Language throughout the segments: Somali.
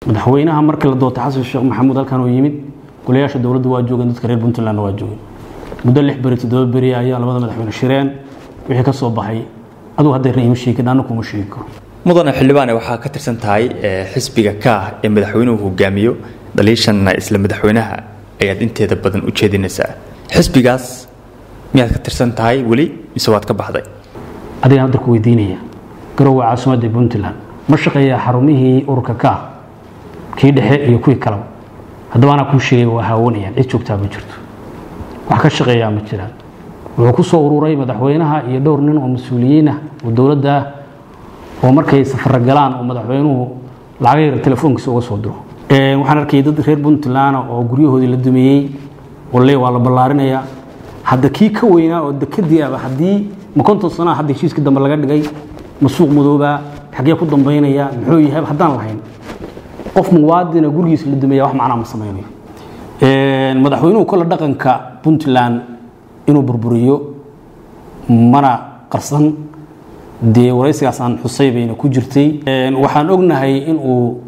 madaxweynaha markii la doortay xasan sheekh maxamuud halkan oo yimid golayaasha dawladdu waa joogeen dadka reer Puntland waa joogeen muddo 6 bari 7 bari ayaa labada madaxweyne shireen wixii ka soo baxay aduu hadda reeyim sheekada anagu kuma sheeko mudane xildhibaan waxa ka tirsan tahay xisbiga ka ee madaxweynuhu hogaamiyo daliishana isla madaxweynaha ayaad inteeda badan u jeedinaysaa xisbigaas miyaad ka tirsan tahay wali mise waad ka baxday adiga hadda ku weydiinaya garowe caasimadda Puntland ma shaqeeyaa xarumihii ururka ka kii dhexe iyo kuwii kale haddaba ana ku sheegay waa haawanayaan cid joogtaa ma jirto wax ka shaqeeyaa ma jiraan wuxuu ku soo ururay madaxweynaha iyo dhowr nin oo mas'uuliyiin ah oo dawladda oo markay safar galaan oo madaxweynuhu lacag yar telefoonkiisa uga soo diro waxaan arkay dad reer Puntland oo guryahoodii la dumiyay wallee waa la ballaarinaya hadda kii ka weynaa oo dekadii ah hadii ma konton sano hadda heshiiska dambe laga dhigay masuuq madooba xagee ku dambeynaya muxuu yahay hadaan lahayn qof muwaadin gurigiisa la dumiyay wax macna ma sameeyo madaxweynuhu kala dhaqanka Puntland inuu burburiyo mana qarsan dee waraysigaas aan xusaybayna ku jirtay waxaan ognahay in uu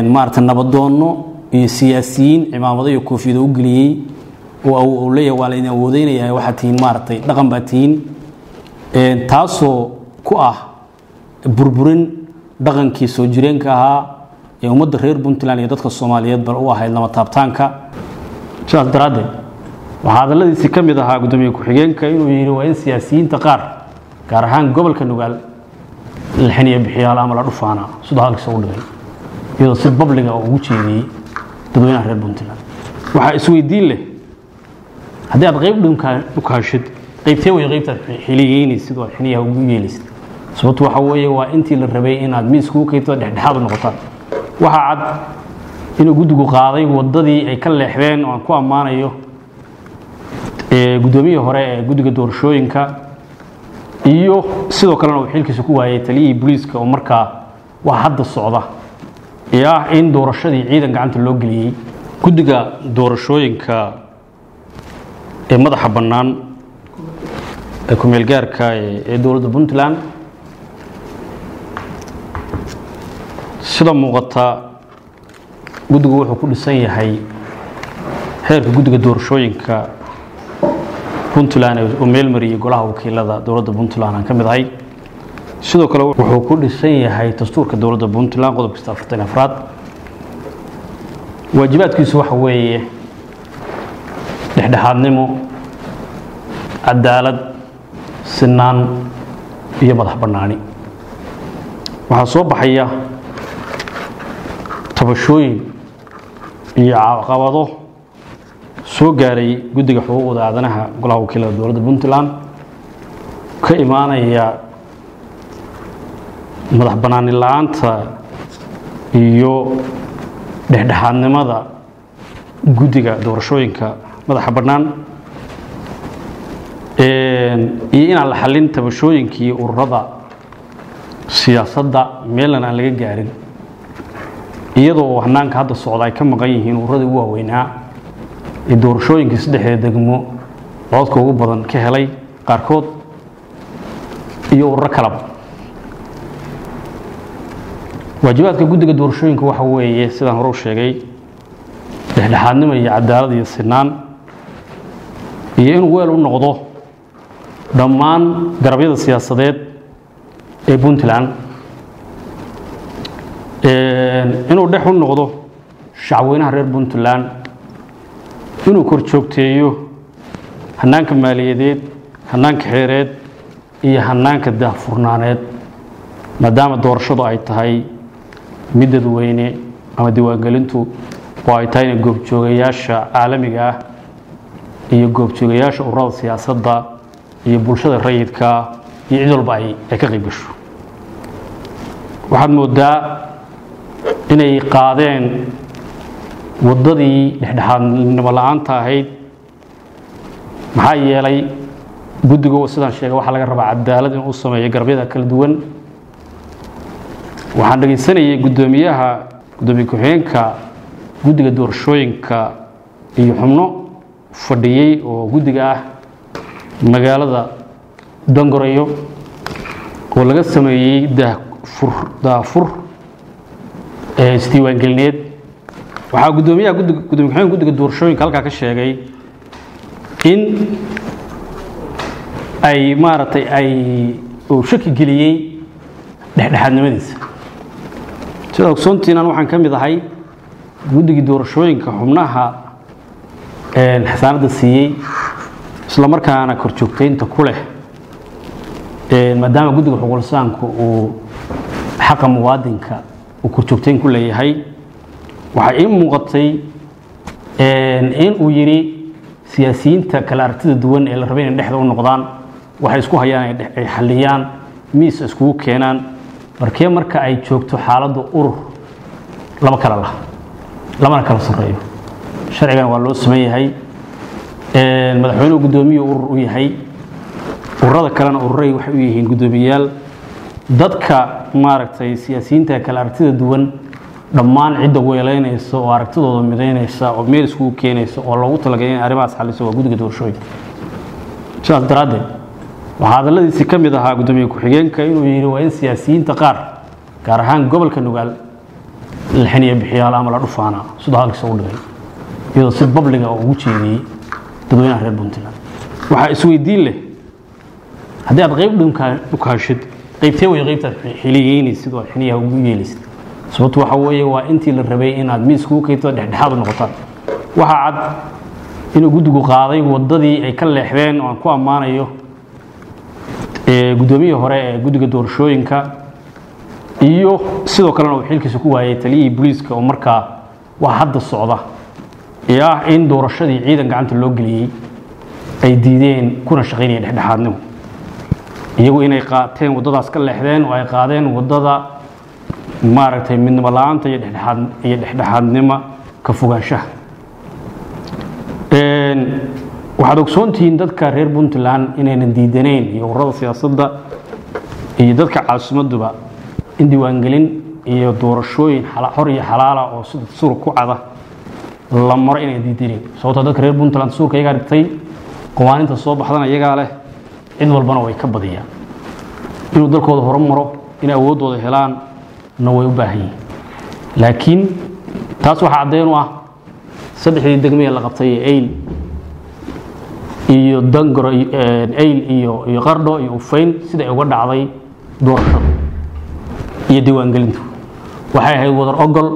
maarta nabadoono iyo siyaasiyiin cimaamado iyo koofiyado u galiyay oo uu leeyahay waa la inay awoodeynayaa waxa tiin maartay dhaqan baatiin taasoo ku ah burburin dhaqankii soo jireenka ahaa ee ummadda reer Puntland iyo dadka Soomaaliyeed bal u ahayd lama taabtaanka sidaas daraadeed waxa hadaladiisi ka mid ahaa gudoomiye ku-xigeenka inuu yiri waa in siyaasiyiinta qaar gaar ahaan gobolka Nugaal la xiniyo bixiyaal ama la dhufaana sida halkiisa u dhigay iyadoo si public ah ugu jeediyay dadweynaha reer Puntland waxa isweydiin leh haddii aad qayb dhukaashid qaybtee way qaybta xiliyeeyay sidoo xiniyaha ugu yeelisay sababtu waxa weeye waa intii la rabay inaad miisku u qaybto dhexdhexaad noqotaan waxa cad inuu guddigu qaaday wadadii ay ka leexdeen oo aan ku amaanayo gudoomiye hore ee guddiga doorashooyinka iyo sidoo kale uu xilkiisa ku waayay taliyay booliiska oo markaa wax hadda socda in doorashadii ciidan gacanta loo geliyay guddiga doorashooyinka ee madaxa bannaan ee ku meel gaarka ee dawladda Puntland sida muuqata guddigu wuxuu ku dhisan yahay heerka guddiga doorashooyinka Puntland oo meel mariyay golaha wakiilada dawladda Puntland aan ka mid ahay sidoo kale wuxuu ku dhisan yahay dastuurka dawladda Puntland qodobka 44 waajibaadkiisu waxa weeye dhexdhexaadnimo cadaalad sinaan iyo madax bannaani waxa soo baxaya tabashooyin iyo caqabado soo gaaray guddiga xuquuqda aadanaha golaha wakiilada dawladda Puntland ka imaanaya madax bannaani la'aanta iyo dhexdhexaadnimada guddiga doorashooyinka madaxa bannaan iyo in aan la xalin tabashooyinkii ururada siyaasadda meelna aan laga gaarin iyadoo hanaanka hadda socda ay ka maqan yihiin ururadii ugu waaweynaa ee doorashooyinkii saddexda degmo codka ugu badan ka helay qaarkood iyo ururo kale waajibaadka guddiga doorashooyinka waxa weeye sidaan hore u sheegay dhexdhexaadnimo iyo cadaalad iyo sinaan iyo inuu weel u noqdo dhammaan garabyada siyaasadeed ee Puntland inuu dhex u noqdo shacweynaha reer Puntland inuu kor joogteeyo hanaanka maaliyadeed hanaanka xeereed iyo hanaanka daahfurnaaneed maadaama doorashadu ay tahay mid dadweyne ama diiwaangelintu oo ay tahay goobjoogayaasha caalamiga ah iyo goobjoogayaasha ururada siyaasadda iyo bulshada rayidka iyo cid walba ay ka qayb gasho waxaad moodaa inay qaadeen wadadii dhexdhexaadnimo la'aanta ahayd maxaa yeelay guddigu sidaan sheegay waxa laga rabaa cadaalad in uu sameeyo garabyada kala duwan waxaan dhageysanayay gudoomiye ku-xigeenka guddiga doorashooyinka iyo xubno fadhiyay oo guddiga ah magaalada Dangoreyo oo laga sameeyay daafur istiiwaan gelineed waxa gudoomiyaha guddiga doorashooyinka halka ka sheegay in ay maartay ay oo shaki geliyay dhexdhexaadnimadiisa sida ogsoontiinaan waxaan ka mid ahay guddiga doorashooyinka xubnaha xasaanada siiyay isla markaana kor joogteynta ku leh maadaama guddiga xuquuqlisaanku uu xaqa muwaadinka uu kor joogteyn ku leeyahay waxa ii muuqatay in uu yiri siyaasiyiinta kala aragtida duwan ee la rabay in dhexda u noqdaan waxay isku hayaan ay xaliyaan miis isku keenaan marka ay joogto xaaladda urur laba kala sareeyo sharcigan waa loo sameeyay madaxweynuhu gudoomiyuu urur u yahay ururada kalena ururay waxay u yihiin gudoomiyaal dadka maaragtay siyaasiyiinta kala aragtida duwan dhammaan cidda weeleynaysa oo aragtidooda mideynaysa oo meel isku keenaysa oo loogu talagalay in arrimahaas xaliso waa guddiga doorashooyinka sidaas daraadeed waxaa hadaladiisii ka mid ahaa gudoomiye ku-xigeenka inuu yidhi waa in siyaasiyiinta qaar gaar ahaan gobolka Nugaal la xiniyo bixiyaal ama la dhufaana sida halkiisa u dhigay iyadoo si babliga ugu jeediyay dadweynaha reer Puntland waxa isweydiin leh haddii aad qayb dhunkaashid qaybtee way qaybta xiliyeynaysid sidoo xiniyaha ugu yeelaysid sababtu waxa weeye waa intii la rabay inaad miis ku keento dhexdhexaad u noqotaan waxa cad inuu guddigu qaaday wadadii ay ka leexdeen oo aan ku amaanayo gudoomiyaha hore ee guddiga doorashooyinka iyo sidoo kalena uu xilkiisa ku waayay taliyihii booliiska oo markaa wax hadda socda in doorashadii ciidan gacanta loo geliyay ay diideen kuna shaqeynayeen dhexdhexaadnimo iyagu inay qaateen wadadaas ka leexdeen oo ay qaadeen wadada maaragtay midnimo la'aanta iyo dhexdhexaadnimo ka fogaanshaha waxaad ogsoontihiin dadka reer Puntland inaynan diidaneen iyo ururada siyaasadda iyo dadka caasimaduba in diiwaangelin iyo doorashooyin xor iyo xalaal ah oo sida suur ku cada la maro inay diidaneen sababtoo dadka reer Puntland suurka iyaga dhigtay qawaaninta soo baxdana iyaga leh cid walbana way ka badiyaan inuu dalkooda horumaro in awoodooda helaan na way u baahan yihiin laakiin taas waxa caddeyn u ah saddexdii degmada la qabtay eyl iyo dangaro eyl iyo qardho iyo ufayn sida ay uga dhacday doorashada iyo diiwaangelintu waxay ahayd wadar ogol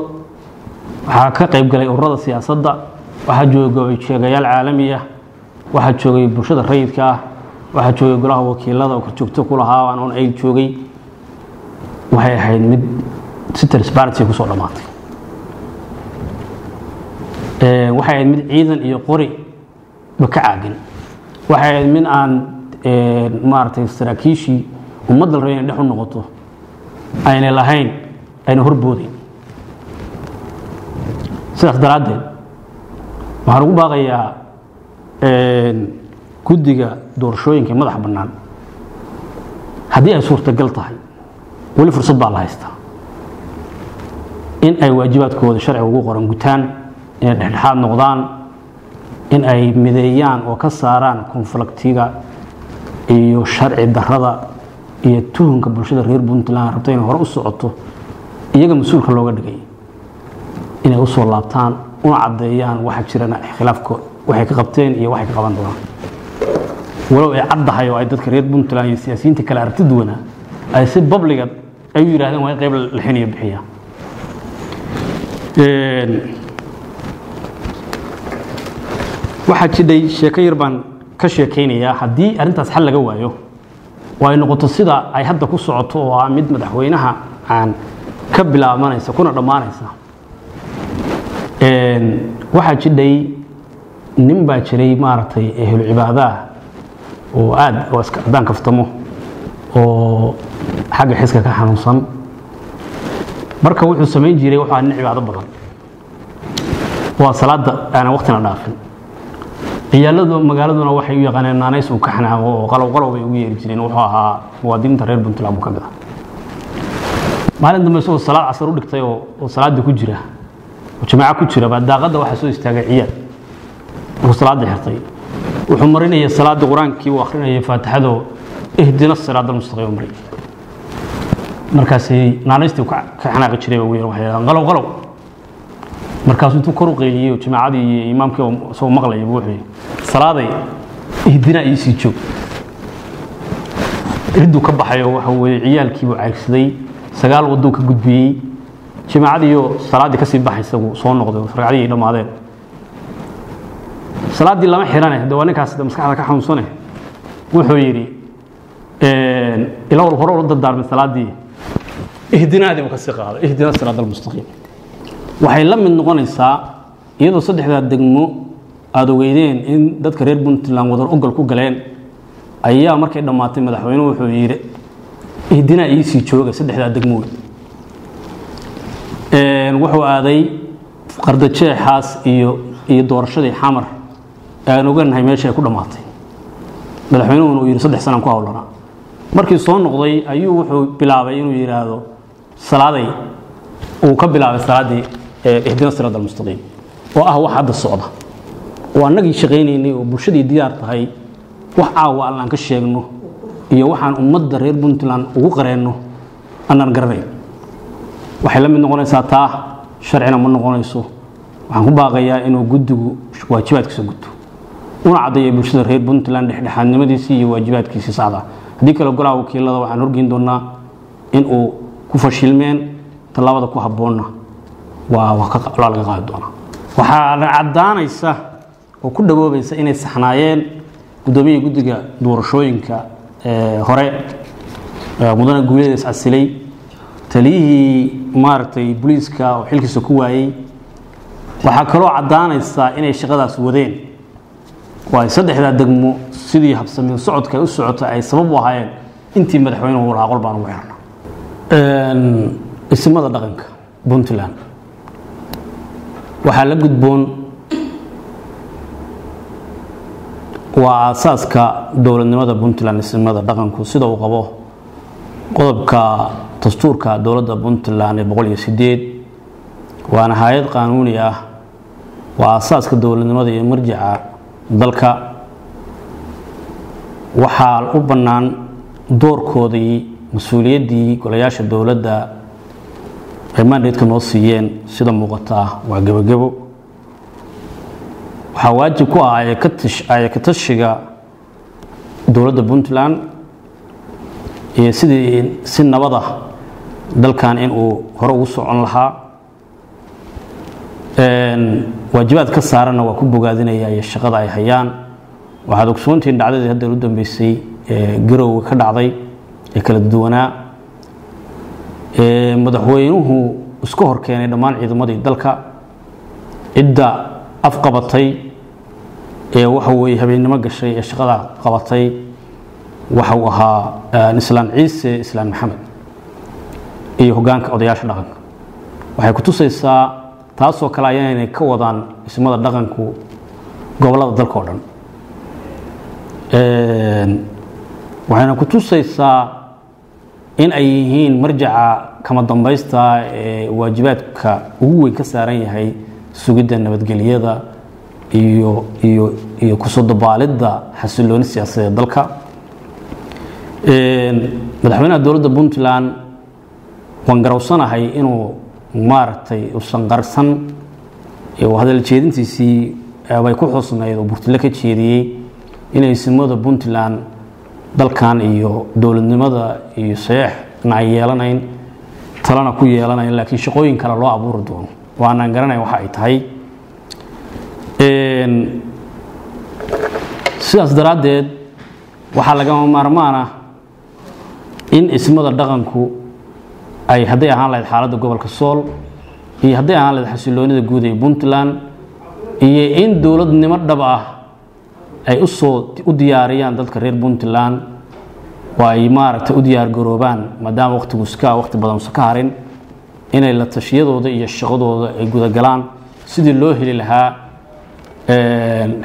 waxaa ka qayb galay ururada siyaasadda waxaa joogay sheegayaal caalami ah waxaa joogay bulshada rayidka ah waxaa joogay golaha wakiilada oo joogto ku lahaa aan eyl joogay waxay ahayd mid si transparency ku soo dhamaatay waxay ahayd mid ciidan iyo qori ka caagin waxay ahayd mid aan maartay saraakiishii ummadda rabay inay dhex u noqoto ayna lahayn ayna horboodin sidaas daraadeed waxaan ugu baaqayaa guddiga doorashooyinka madax bannaan haddii ay suurtagal tahay weli fursad baa la haystaa in ay waajibaadkooda sharciga ugu qoran gutaan inay dhexdhexaad noqdaan in ay mideeyaan oo ka saaraan konfliktiga iyo sharci darrada iyo tuhunka bulshada reer Puntland rabtay inay hore u socoto iyaga mas'uulka looga dhigay inay u soo laabtaan una cadeeyaan waxa jirana khilaafka waxay ka qabteen iyo waxay ka qaban doonaan walow ay caddahay oo ay dadka reer Puntland iyo siyaasiyiinta kala aragti duwana ay si babliga ay u yiraahdeen waa qayb la xiniyo bixiya waxa jiray sheeko yar baan ka sheekeynayaa haddii arintaas xal laga waayo way noqoto sida ay hadda ku socoto oo mid madaxweynaha aan ka bilaabanaysa kuna dhamaanaysa waxa jiray nin baa jiray maartay ehlu cibaadaha oo aad oo iska daan kaftamo oo xagga xiska ka xanuunsan marka wuxuu sameyn jiray waxa aan cibaado badan waa salaada aan waqtina dhaafin ciyaaladu magaaladuna waxay u yaqaaneen naanays uu ka xanaaqo oo qalab ay ugu yeeri jireen wuxuu ahaa muwaadiniinta reer Puntland ka mid ah maalin dambe soo salaad casar u dhigtay oo salaada ku jira oo jamaaca ku jira baa daaqada waxa soo istaagay ciyaal oo salaada xirtay wuxuu marinayay salaada quraankii uu akhrinayay faatixado ihdina siraadal mustaqim maray markaasay naanaystii ka xanaaqi jiray oo waxay qalow qalow markaas intuu kor u qeyliyay jamaacadii iyo imaamkii soo maqlay wuxuu salaaday ihdina ii sii joog riddu ka baxayo waxa weeye ciyaalkii buu caagsaday sagaal waddo ka gudbiyay jamaacadii iyo salaadii ka sii baxaysa uu soo noqday ragcadii dhamaadeen salaadii lama xiranay hadda ninkaas maskaxda ka xanuunsanay wuxuu yiri ilaa hore u dardaarmay salaadii ihdinaadi uu ka sii qaaday ihdina siratal mustaqim waxay la mid noqonaysaa iyadoo saddexda degmo aad ogeydeen in dadka reer Puntland wadar ogol ku galeen ayaa markay dhamaatay madaxweynuhu wuxuu yiri ihdina ii sii jooga saddexda degmo wuxuu aaday qardajeexaas iyo doorashadii xamar aan oganahay meesha ay ku dhamaatay madaxweynuhu uu yiri 3 sano ku hawlana markii soo noqday ayuu wuxuu bilaabay inuu yiraahdo salaaday uu ka bilaabay salaadii ihdina siratal mustaqim oo ah wax hadda socda oo annagii shaqeynayay oo bulshadii diyaar tahay wax caawa aan ka sheegno iyo waxaan ummadda reer Puntland ugu qareeno anaan garanay waxay la mid noqonaysaa taa sharcina ma noqonayso waxaan ku baaqayaa inuu guddigu waajibaadkiisa guto una cadeeyo bulshada reer Puntland dhexdhexaadnimadiisa iyo waajibaadkiisa saxda hadii kale golaha wakiilada waxaan horgeyn doonaa in uu ku fashilmeen talaabada ku haboona waa ka laga qaadi doonaa waxa cadaanaysa oo ku dhawoobaysa inay saxnaayeen gudoomiyaha guddiga doorashooyinka hore mudane guuleed asilay taliyihii maartay booliiska oo xilkiisa ku waayay waxa kaloo cadaanaysa inay shaqadaas wadeen waa saddexda degmo sidii habsameen socodka u socota ay sabab u ahaayeen intii madaxweynuhu lahaa qol baan ugu xirnaa ismada dhaqanka Puntland waxa la gudboon waa asaaska dowladnimada Puntland ismada dhaqanku sida uu qabo qodobka dastuurka dowladda Puntland ee 108 waana hay'ad qaanuuni ah waa asaaska dowladnimada iyo marjica dalka waxa u banaan doorkoodii mas'uuliyadii golayaasha dowladda ay mandateeka noo siiyeen sida muuqata waa gabagabo waxa waajib ku ah ay ka tashiga dowladda Puntland iyo sidii si nabada dalkan in uu hore ugu socon lahaa waajibaad ka saarana waa ku bogaadinaya iyo shaqada ay hayaan waxaad ogsoontiin dhacdadii hadda u dambeysay garow ka dhacday ee kala duwanaa madaxweynuhu isku hor keenay dhammaan ciidamadii dalka cidda afqabatay waxa weeye habeenimo gashay ee shaqada qabatay waxa uu ahaa Islaan Ciise Islaan Maxamed iyo hoggaanka odayaasha dhaqanka waxay ku tusaysaa taasoo kale ayay ka wadaan ismada dhaqanku gobolada dalka oo dhan waxayna ku tusaysaa in ay yihiin marjaca kama dambaysta ee waajibaadka ugu weyn ka saaran yahay sugidda nabadgelyada iyo ku soo dabaalidda xasilooni siyaasadeed dalka madaxweynaha dowladda Puntland waan garawsanahay inuu maartay usan qarsan ee hadal jeedintiisii ay ku xusnayd oo burtile ka jeediyay inay simada Puntland dalkan iyo dowladnimada iyo sax ay yeelanayn talana ku yeelanayn laakiin shaqooyin kale loo abuuri doono waana garanay waxa ay tahay sidaas daraadeed waxa laga maarmaana in ismada dhaqanku ay haday ahaan lahayd xaaladda gobolka Sool iyo haday ahaan lahayd xasiloonida guud ee Puntland iyo in dowladnimo dhab ah ay u diyaariyaan dadka reer Puntland waa ay maaragtay u diyaar garoobaan maadaama waqtigu waqti badan ka harin inay la tashiyadooda iyo shaqadooda ay guda galaan sidii loo heli lahaa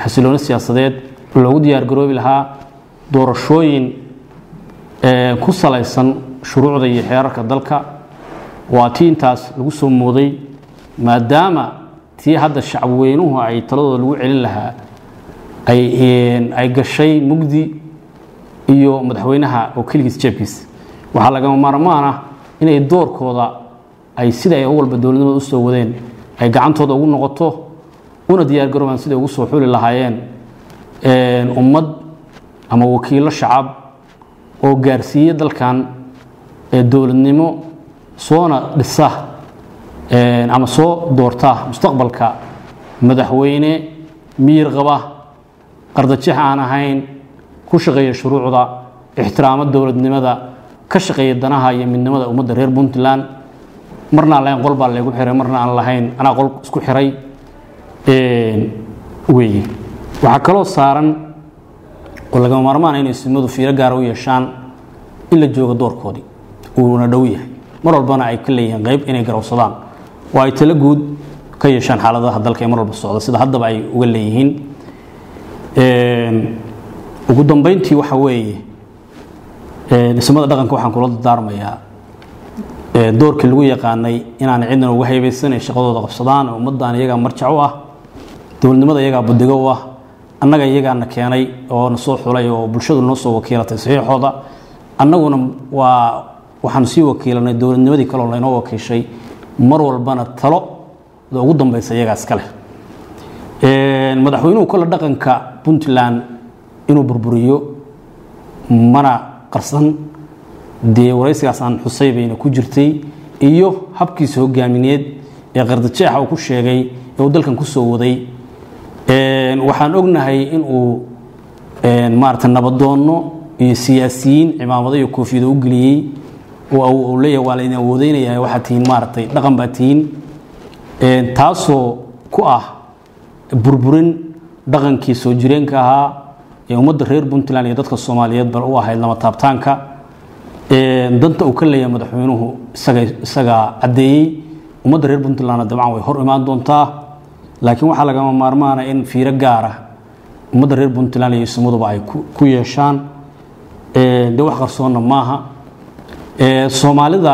xasilooni siyaasadeed loogu diyaar garoobi lahaa doorashooyin ku salaysan shuruucda iyo xeerarka dalka waa tiintaas lagu soo mooday maadaama tii hadda shacabweynuhu ay taladooda lagu celin lahaa ay gashay mugdi iyo madaxweynaha oo kaligiis jeebkiis waxa laga maarmaan ah inay doorkooda ay sida ay walba dowladnimada u soo wadeen ay gacantooda ugu noqoto una diyaar garoobaan sida ugu soo xuli lahaayeen ummad ama wakiilo shacab oo gaarsiiya dalkan dowladnimo soona dhisa ama soo doorta mustaqbalka madaxweyne miyir qaba qardajeex aan ahayn ku shaqeeya shuruucda ixtiraamo dowladnimada ka shaqeeya danaha iyo midnimada ummadda reer Puntland marna aan lahayn qol baa lagu xiray marna aan lahayn anaa qol isku xiray weeye waxa kaloo saaran oo laga maarmaan inay simadu fiiro gaar ah u yeeshaan in la joogo doorkoodii uuna dhow yahay mar walbana ay ka leeyihiin qayb inay garowsadaan oo ay tala guud ka yeeshaan xaaladaha dalka ee mar walba socda sida haddaba ay uga leeyihiin ugu dambeyntii waxa weeye dhismada dhaqanka waxaan kula dardaarmayaa doorkii lagu yaqaanay inaan cidna uga haybaysan shaqadooda qabsadaan oo ummaddan iyaga marjac u ah dowladnimada iyaga budigo u ah annaga iyagaana keenay oo na soo xulay oo bulshadu noo soo wakiilatay saxiixooda annaguna waxaan sii wakiilanay dowladnimadii kale oo laynoo wakiishay mar walbana talo ugu dambaysa iyaga iska leh madaxweynuhu kala dhaqanka Puntland inuu burburiyo mana qarsan dee waraysigaas aan xusay bayna ku jirtay iyo habkiisa hogaamineed ee qardajeexa uu ku sheegay ee uu dalkan ku soo waday waxaan ognahay in uu maarta nabadoono iyo siyaasiyiin cimaamado iyo koofiyado u geliyay oo uu leeyahay waa la idin awoodeynayaa waxa tiin maartay dhaqan baa tiin taasoo ku ah burburin dhaqankii soo jireenka ahaa ee ummadda reer Puntland iyo dadka Soomaaliyeed bal u ahayd lama taabtaanka danta uu ka leeyahay madaxweynuhu isaga cadeeyay ummadda reer Puntland dabcan way hor imaan doontaa laakiin waxa laga maarmaanaa in fiiro gaar ah ummadda reer Puntland iyo Soomaaliba ay ku yeeshaan de wax qarsoon maaha Soomaalida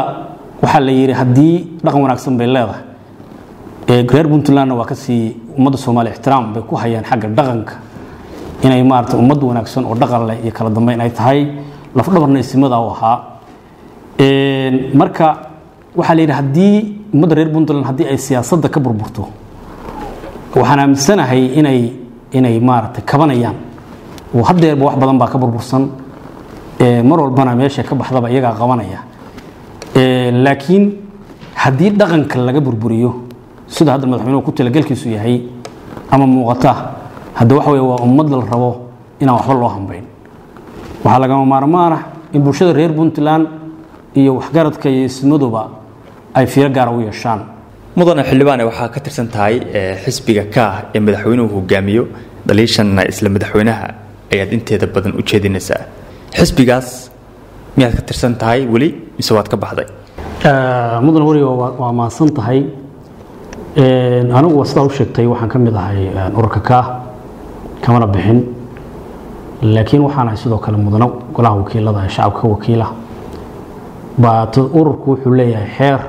waxa la yiri hadii dhaqan wanaagsan bay leedahay reer Puntland waa ka sii ummadda Soomaaliya ixtiraam bay ku hayaan xagga dhaqanka inay maarta ummad wanaagsan oo dhaqan leh iyo kala dambeyn ay tahay laf dhabarna ismada oo ahaa marka waxa la yiri hadii ummadda reer Puntland hadii ay siyaasadda ka burburto waxaan aaminsanahay inay maarta kabanayaan oo hadeerba wax badan baa ka burbursan mar walbana meesha ka baxdaba iyaga qabanaya laakiin hadii dhaqanka laga burburiyo sida hadda madaxweynuhu ku talagalkiisu yahay ama muuqata hadda waxa weeye waa ummad la rabo inaan waxba loo hambayn waxa laga maarmaan ah in bulshada reer Puntland iyo waxgaradka iyo ismaduba ay fiiro gaar ah u yeeshaan mudane xildhibaan waxa ka tirsan tahay xisbiga ka ee madaxweynuhu hogaamiyo dhaliishanna isla madaxweynaha ayaad inteeda badan u jeedinaysaa xisbigaas miyaad ka tirsan tahay wali mise waad ka baxday mudane wari waa maasan tahay anigu wastaa u sheegtay waxaan ka mid ahay ururka ka kamana bixin laakiin waxaan ahay sidoo kale mudane golaha wakiilada ee shacabka wakiila baad ururku wuxuu leeyahay xeer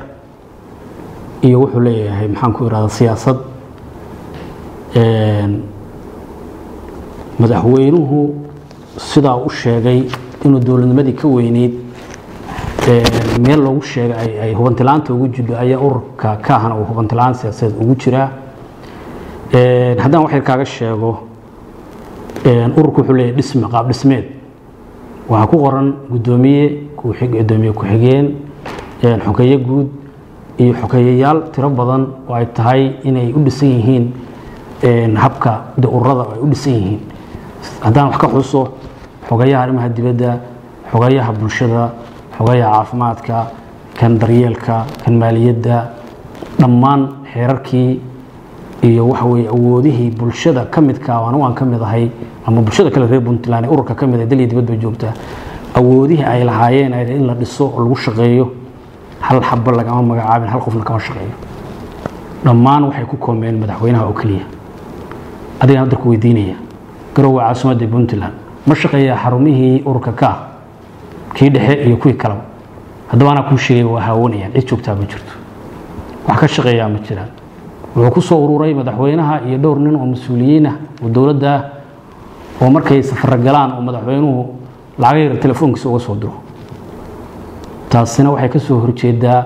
iyo wuxuu leeyahay maxaan ku iraada siyaasad madaxweynuhu sidaa u sheegay inuu dowladnimadii ka weyneed meel loogu sheegay ay hubantilaanta ugu jidho ayaa ururka ka ahna uu hubantilaan siyaasadeed ugu jiraa haddaan wax yar kaaga sheego ururku wuxuu leeyahay dhisme qaab dhismeed waxaa ku qoran gudoomiye ku-xigeen xogeeye guud iyo xogeeyayaal tiro badan oo ay tahay inay u dhisan yihiin habka ururada ay u dhisan yihiin haddaan wax ka xuso xogeeyaha arrimaha dibadda xogeeyaha bulshada xogeeyaha caafimaadka kan daryeelka kan maaliyadda dhammaan xeerarkii iyo waxa weeye awoodihii bulshada ka midka waan ka mid ahay ama bulshada kale reer Puntland ururka ka mid ah dalka dibadda joogta awoodihii ay lahaayeen in la dhiso oo lagu shaqeeyo hal xabba lagama magacaabin hal qofna kama shaqeeyo dhammaan waxay ku koomeen madaxweynaha oo kaliya adiga hadda ku weydiinaya garowa caasimadda Puntland ma shaqeeyaa xarumihii ururka ka kii dhexe iyo kuwii kale haddaba ana ku sheegay waa haawanayaan cid joogtaa ma jirto wax ka shaqeeyaa ma jiraan wuxuu ku soo ururay madaxweynaha iyo dhowr nin oo mas'uuliyiin ah oo dawladda oo markay safar galaan oo madaxweynuhu lacag yar telefoonkiisa uga soo diro taasina waxay ka soo horjeedaa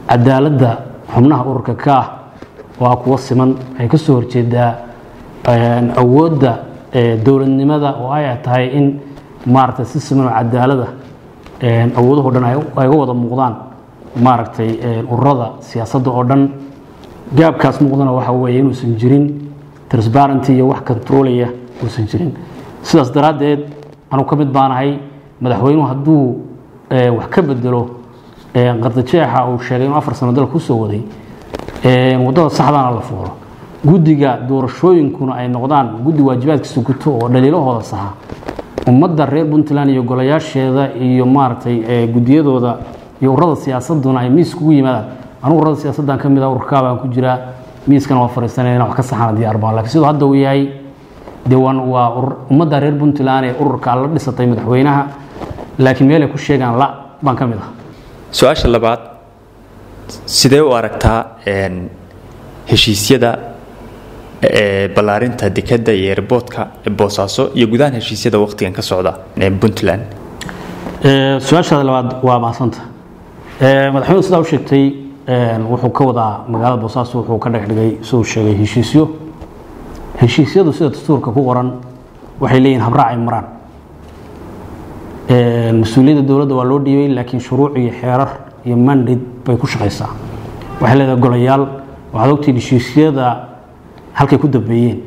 cadaaladda xubnaha ururka ka ah waa kuwa siman ay ka soo horjeedaa awoodda dowladnimada oo ay tahay in maaragtay si siman oo cadaalada awoodaho dhan ay uga wada muuqdaan maaragtay ururada siyaasadda oo dhan gaabkaas muuqdana waxa weeye inuusan jirin transparency iyo wax controlaya uusan jirin sidaas daraaddeed anu ka mid baanahay madaxweynuhu hadduu wax ka bedelo qardajeexa uu sheegay inuu 4 sano dalka ku soo waday wadada saxdana la fuuro guddiga doorashooyinkuna ay noqdaan guddi waajibaadkiisa guto oo dhaliilahooda saxa ummadda reer Puntland iyo golayaasheeda iyo maaragtay gudiyadooda iyo ururada siyaasaduna ay miis kugu yimaadaan anu ururada siyaasaddan ka mid ah ururka baan ku jiraa miiskana waa fariisanayna wax ka saxana diyaar baan laakiin sidoo hadda uu yahay deewan waa ummadda reer Puntland ee ururka la dhisatay madaxweynaha laakiin meel ay ku sheegaan la baan ka mid ah su-aasha labaad sidee u aragtaa heshiisyada ballaarinta dekadda iyo airportka Boosaaso iyo gudaha heshiisyada waqtigan ka socda Puntland su-aasha labaad waa maasanta madaxweynuhu sidaa u sheegtay wuxuu ka wadaa magaalada Boosaaso wuxuu ka dhigay soo sheegay heshiisyadu sida dastuurka ku qoran waxay leeyihiin habraac ay maraan mas'uuliyadda dawladda waa loo dhiibay laakiin shuruuc iyo xeerar iyo mandate bay ku shaqeysaa waxay leedahay golayaal waxaad ogtiin heshiisyada halkay ku dambeeyeen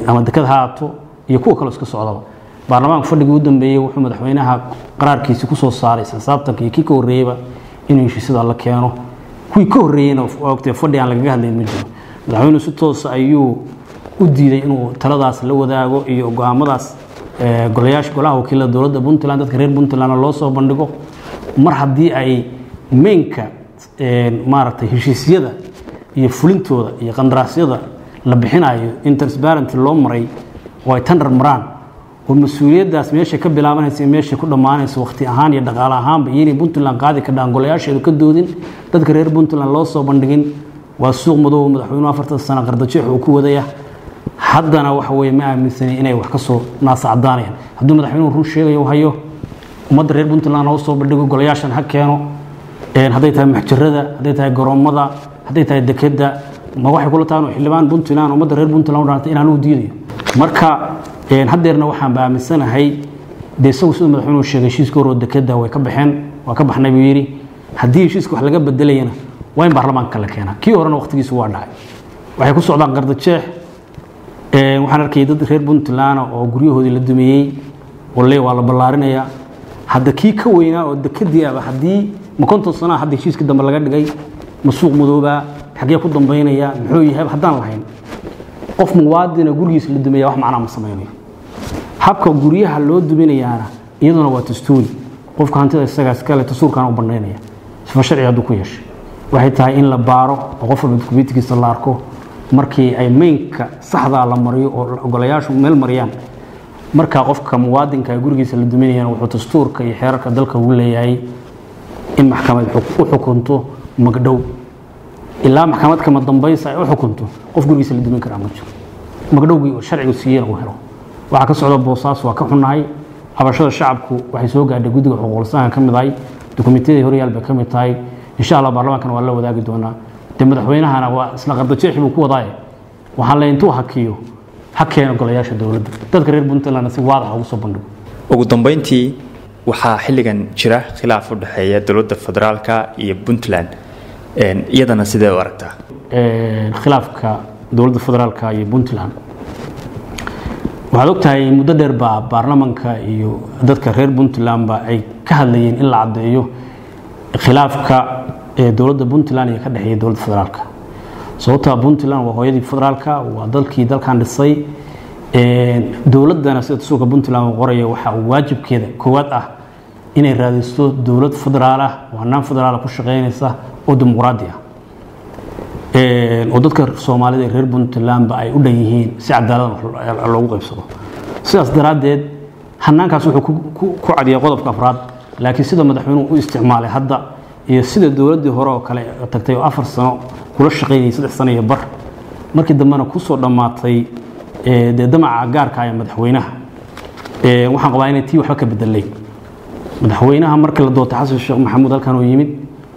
ama dekad haato iyo kuwa kale iska socdaba baarlamaanka fadhigii u dambeeyay wuxuu madaxweynaha qaraarkiisa ku soo saaray xisaabtanka iyo kii ka horeeyba inuu heshiisyada la keeno kuwii ka horeeyayna waqtiga fadhi aan lagaga hadlayn ma jiro madaxweynuhu si toos ayuu u diiday inuu taladaas la wadaago iyo go'aamadaas golaha wakiilada dowladda Puntland dadka reer Puntland loo soo bandhigo mar haddii ay meenka maaragtay heshiisyada iyo fulintooda iyo qandaraasyada la bixinayo in transparency loo maray oo ay tender maraan oo mas'uuliyadaas meesha ka bilaabanaysa meesha ku dhamaanaysa waqti ahaan iyo dhaqaale ahaanba inay Puntland qaadi ka dhaan golayaasheedu ka doodin dadka reer Puntland loo soo bandhigin waa suuq madow madaxweynuhu 40 sano qardajeex uu ku wadaya haddana waxa weeye ma aaminsanay inay wax ka soo naasacdaanayaan hadduu madaxweynuhu run sheegayo hayo ummadda reer Puntland oo soo bandhigo golayaashan ha keeno hadday tahay maxjarada hadday tahay garoomada hadday tahay dekada ma waxay kula tahay xildhibaan Puntland ummadda reer Puntland oo inaan u diidayo marka haddeerna waxaan baamisanahay deesaw sida madaxweynuhu sheegay heshiiska hore dekada way ka baxeen waa ka baxnay buu yiri haddii heshiiska wax laga bedelayna waa in baarlamaanka la keenaa kii horena waqtigiisu waa dhacay waxay ku socdaan qardajeex waxaan arkay dad reer Puntland oo guryahoodii la dumiyay walay waa la ballaarinaya hadda kii ka weynaa oo dekadii ah hadii ma konton sano hadda heshiiska dambe laga dhigay masuuq madooba xagee ku dambeynaya muxuu yahay haddaan lahayn qof muwaadina gurigiisa la dumiyay wax macna ma sameeyo habka guryaha loo duminayaana iyaduna waa dastuuri qofka hantida isaga iskale dastuurkan u banneynaya sifa sharciyeed ku yeeshay waxay tahay in la baaro oo qof walba dukumeentigiisa la arko markii ay meenka saxda la mariyo oo golayaashu meel mariyaan marka qofka muwaadinka gurigiisa la duminayana wuxuu dastuurka iyo xeerarka dalka u leeyahay in maxkamad u xukunto magdhow ilaa maxkamad kama dambaysa ay u xukunto qof gurigiisa la dumin kara ma jiro magdhowgii oo sharcigu siiyeen uu helo waxa ka socda Boosaaso waa ka xunahay abashada shacabku waxay soo gaadhay guddiga xuquuqul ka mid ah dukumeentiyada horyaalba ka mid tahay insha Allah baarlamaankan waa la wadaagi doonaa madaxweynahana waa isla qardajeex buu ku wadaay waxaan la intuu hakiyo hakeena golayaasha dawladda dadka reer Puntland si waadax ugu soo bandhigo ugu dambeyntii waxaa xilligan jira khilaaf u dhaxeeya dawladda federaalka iyo Puntland iyadana sidee u aragtaa khilaafka dawladda federaalka iyo Puntland waxaad ogtahay muddo dheer baa baarlamaanka iyo dadka reer Puntland ba ay ka hadlayeen in la cadeeyo khilaafka dawladda Puntland iyo ka dhaxeeyay dawladda federaalka sababta Puntland waa hooyadii federaalka waa dalkan dhisay dawladana sida suuqa Puntland qoraya waxa uu waajibkeeda koowaad ah inay raadiso dawlad federaal ah oo naan federaal ku shaqeynaysa oo dimuqraadi ah oo dadka Soomaalida reer Puntland ba ay u dhan yihiin si cadaalad loogu qaybsado sidaas daraadeed hanaankaas wuxuu ku cadiyay qodobka afraad laakiin sida madaxweynuhu u isticmaalay hadda iyo sida dawladii hore oo kale tagtay 4 sano kula shaqeynay 3 sano iyo bar markii dambana ku soo dhamaatay damaca gaarka ah madaxweynaha waxaan qabaa inay tii waxba ka bedelay madaxweynaha markii la doortay xasan sheekh maxamuud halkan uu yimid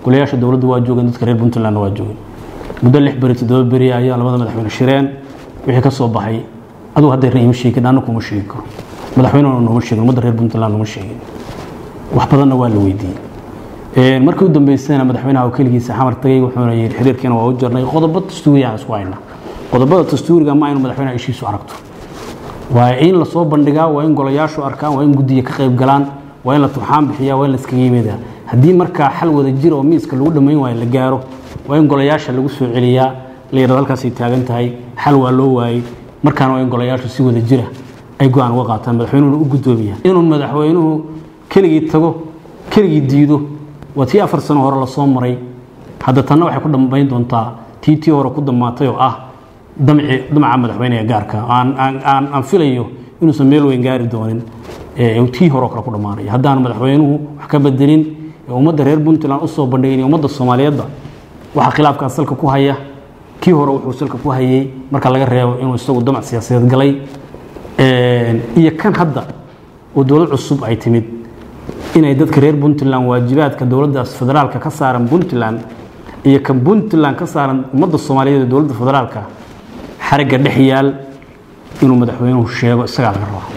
golayaasha dawladdu waa joogeen dadka reer Puntland waa joogeen muddo 6 bari 7 bari ayaa labada madaxweyne shireen wixii ka soo baxay aduu hadda reeyim sheegay anna kuma sheegi karo madaxweynuhu noo sheegay ummadda reer Puntland noo sheegay wax badanna waa la weydiiyay markii uu dambeysayna madaxweynaha kaligiisa xamar tagay wuxuuna yiri xiriirkeena waa u jarnay qodobo dastuuri ah isku hayna qodobada dastuuriga ma aynu madaxweynaha ishiisu aragto waa in la soo bandhigaa waa in golayaashu arkaan waa in guddiga ka qayb galaan waa in la turxaan bixiyaa waa in la iskaga yimaada haddii markaa xal wada jiro oo miiska lagu dhameyn waayo la gaaro waa in golayaasha lagu soo celiyaa la yiraahdo halkaas ay taagan tahay xal waa loo waayay markaan waa in golayaashu si wada jira ay go'aan uga qaataan madaxweynuhu u gudoomiyaa inuu madaxweynuhu keligii tago keligii diido waa tii 4 sano hore la soo maray hadda tanna waxay ku dambeyn doontaa tii hore ku dhammaatay oo ah damaca madaxweynaha gaarka aan filayo inuusan meel weyn gaari doonin tii hore kala ku dhamaanay haddaan madaxweynuhu wax ka bedelin ummadda reer Puntland u soo bandhigay ummadda Soomaaliyeed waxa khilaafka asalka ku haya kii hore wuxuu asalka ku hayay marka laga reebo inuu isagu damac siyaasadeed galay iyo kan hadda oo dawlad cusub ay timid inay dadka reer Puntland waajibaadka dawladda federaalka ka saaran Puntland iyo kan Puntland ka saaran ummadda Soomaaliyeed dawladda federaalka xariga dhex yaal inuu madaxweynuhu sheego isaga laga rabo